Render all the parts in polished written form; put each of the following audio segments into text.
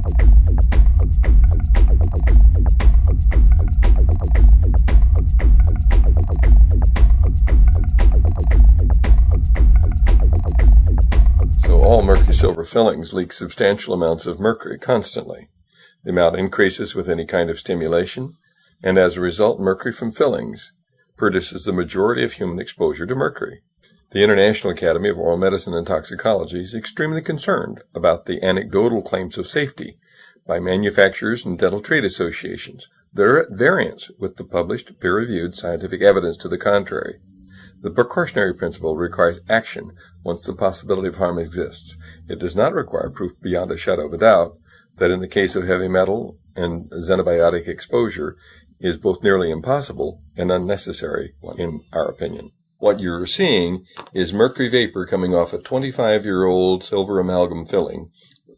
All mercury silver fillings leak substantial amounts of mercury constantly. The amount increases with any kind of stimulation, and as a result, mercury from fillings produces the majority of human exposure to mercury. The International Academy of Oral Medicine and Toxicology is extremely concerned about the anecdotal claims of safety by manufacturers and dental trade associations that are at variance with the published peer-reviewed scientific evidence to the contrary. The precautionary principle requires action once the possibility of harm exists. It does not require proof beyond a shadow of a doubt that in the case of heavy metal and xenobiotic exposure is both nearly impossible and unnecessary, in our opinion. What you're seeing is mercury vapor coming off a 25-year-old silver amalgam filling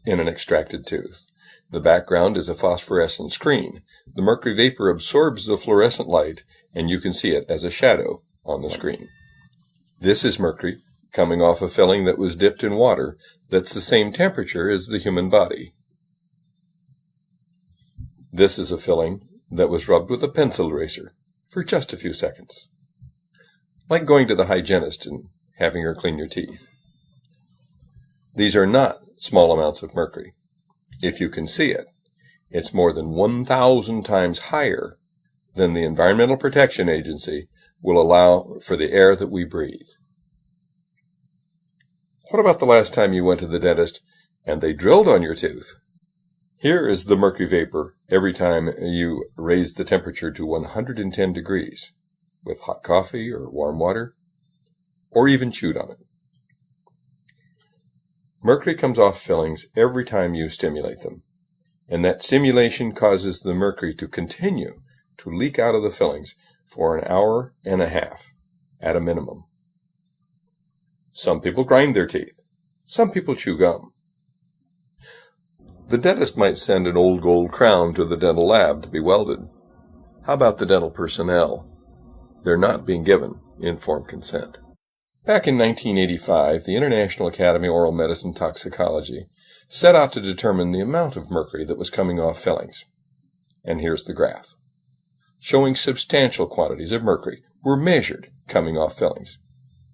in an extracted tooth. The background is a phosphorescent screen. The mercury vapor absorbs the fluorescent light, and you can see it as a shadow on the screen. This is mercury coming off a filling that was dipped in water that's the same temperature as the human body. This is a filling that was rubbed with a pencil eraser for just a few seconds. Like going to the hygienist and having her clean your teeth. These are not small amounts of mercury. If you can see it, it's more than 1,000 times higher than the Environmental Protection Agency will allow for the air that we breathe. What about the last time you went to the dentist and they drilled on your tooth? Here is the mercury vapor every time you raise the temperature to 110 degrees with hot coffee or warm water, or even chewed on it. Mercury comes off fillings every time you stimulate them, and that stimulation causes the mercury to continue to leak out of the fillings for an hour and a half, at a minimum. Some people grind their teeth. Some people chew gum. The dentist might send an old gold crown to the dental lab to be welded. How about the dental personnel? They're not being given informed consent. Back in 1985, the International Academy of Oral Medicine and Toxicology set out to determine the amount of mercury that was coming off fillings. And here's the graph, showing substantial quantities of mercury were measured coming off fillings,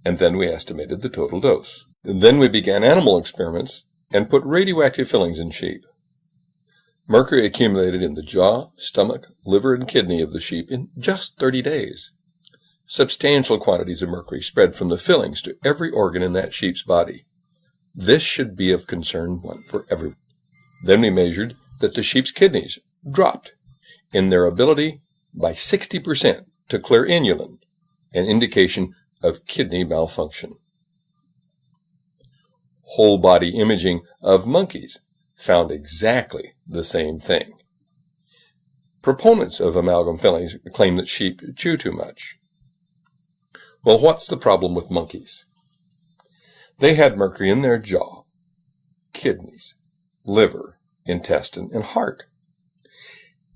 and then we estimated the total dose. And then we began animal experiments and put radioactive fillings in sheep. Mercury accumulated in the jaw, stomach, liver, and kidney of the sheep in just 30 days. Substantial quantities of mercury spread from the fillings to every organ in that sheep's body. This should be of concern for everyone. Then we measured that the sheep's kidneys dropped in their ability by 60% to clear inulin, an indication of kidney malfunction. Whole body imaging of monkeys found exactly the same thing. Proponents of amalgam fillings claim that sheep chew too much. Well, what's the problem with monkeys? They had mercury in their jaw, kidneys, liver, intestine, and heart.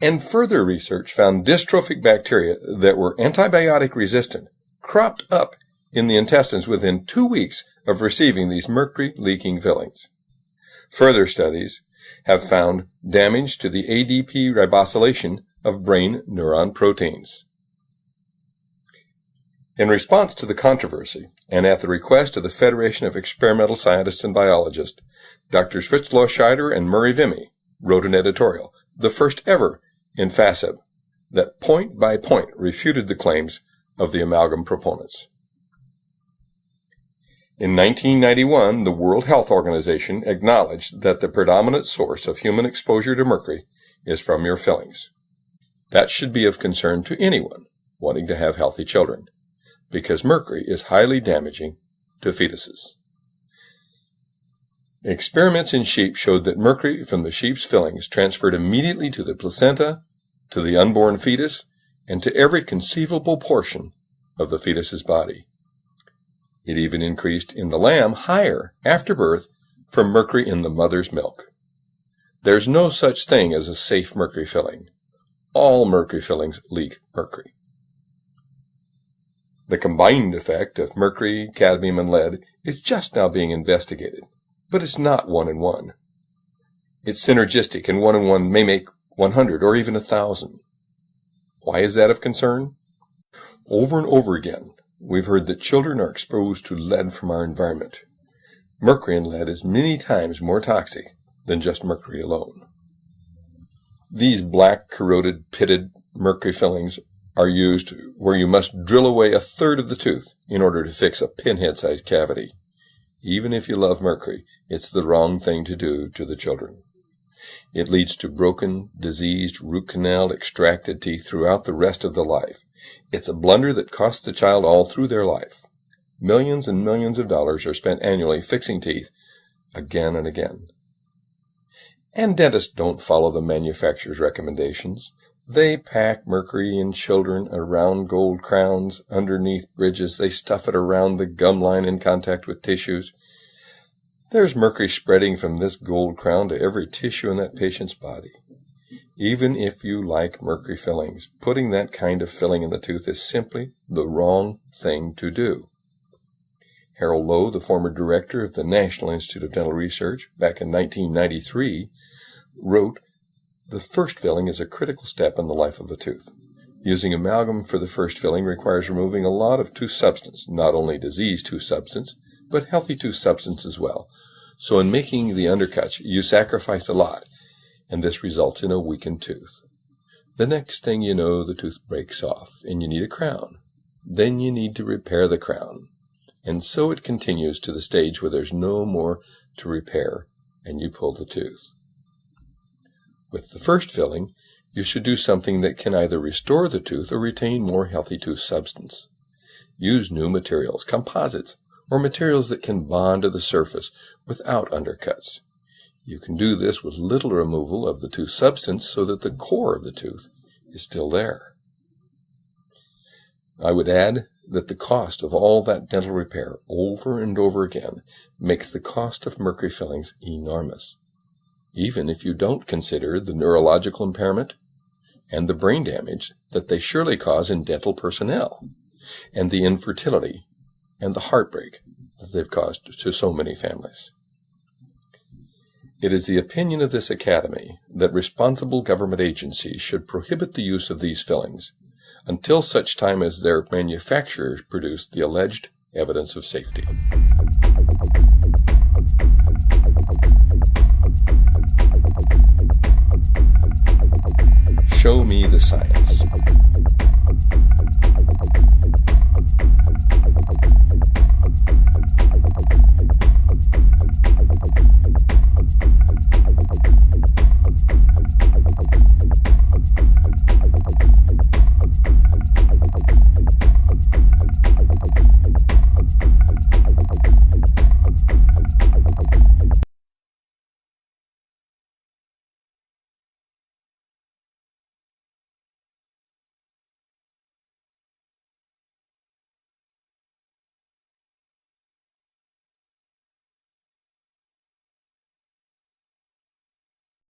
And further research found dystrophic bacteria that were antibiotic resistant cropped up in the intestines within 2 weeks of receiving these mercury-leaking fillings. Further studies have found damage to the ADP ribosylation of brain neuron proteins. In response to the controversy, and at the request of the Federation of Experimental Scientists and Biologists, Drs. Fritzloh Scheider and Murray Vimy wrote an editorial, the first ever in FASEB, that point by point refuted the claims of the amalgam proponents. In 1991, the World Health Organization acknowledged that the predominant source of human exposure to mercury is from your fillings. That should be of concern to anyone wanting to have healthy children, because mercury is highly damaging to fetuses. Experiments in sheep showed that mercury from the sheep's fillings transferred immediately to the placenta, to the unborn fetus, and to every conceivable portion of the fetus's body. It even increased in the lamb higher after birth from mercury in the mother's milk. There's no such thing as a safe mercury filling. All mercury fillings leak mercury. The combined effect of mercury, cadmium, and lead is just now being investigated, but it's not 1-in-1. It's synergistic, and 1 and 1 may make 100 or even 1,000. Why is that of concern? Over and over again, we've heard that children are exposed to lead from our environment. Mercury in lead is many times more toxic than just mercury alone. These black, corroded, pitted mercury fillings are used where you must drill away 1/3 of the tooth in order to fix a pinhead-sized cavity. Even if you love mercury, it's the wrong thing to do to the children. It leads to broken, diseased, root canal extracted teeth throughout the rest of the life. It's a blunder that costs the child all through their life. Millions and millions of dollars are spent annually fixing teeth again and again. And dentists don't follow the manufacturer's recommendations. They pack mercury in children around gold crowns, underneath bridges. They stuff it around the gum line in contact with tissues. There's mercury spreading from this gold crown to every tissue in that patient's body. Even if you like mercury fillings, putting that kind of filling in the tooth is simply the wrong thing to do. Harold Lowe, the former director of the National Institute of Dental Research, back in 1993, wrote, "The first filling is a critical step in the life of a tooth. Using amalgam for the first filling requires removing a lot of tooth substance, not only diseased tooth substance, but healthy tooth substance as well. So in making the undercuts, you sacrifice a lot, and this results in a weakened tooth. The next thing you know, the tooth breaks off, and you need a crown. Then you need to repair the crown. And so it continues to the stage where there's no more to repair, and you pull the tooth. With the first filling, you should do something that can either restore the tooth or retain more healthy tooth substance. Use new materials, composites, or materials that can bond to the surface without undercuts. You can do this with little removal of the tooth substance so that the core of the tooth is still there. I would add that the cost of all that dental repair over and over again makes the cost of mercury fillings enormous, even if you don't consider the neurological impairment and the brain damage that they surely cause in dental personnel, and the infertility and the heartbreak that they've caused to so many families. It is the opinion of this Academy that responsible government agencies should prohibit the use of these fillings until such time as their manufacturers produce the alleged evidence of safety. Show me the science.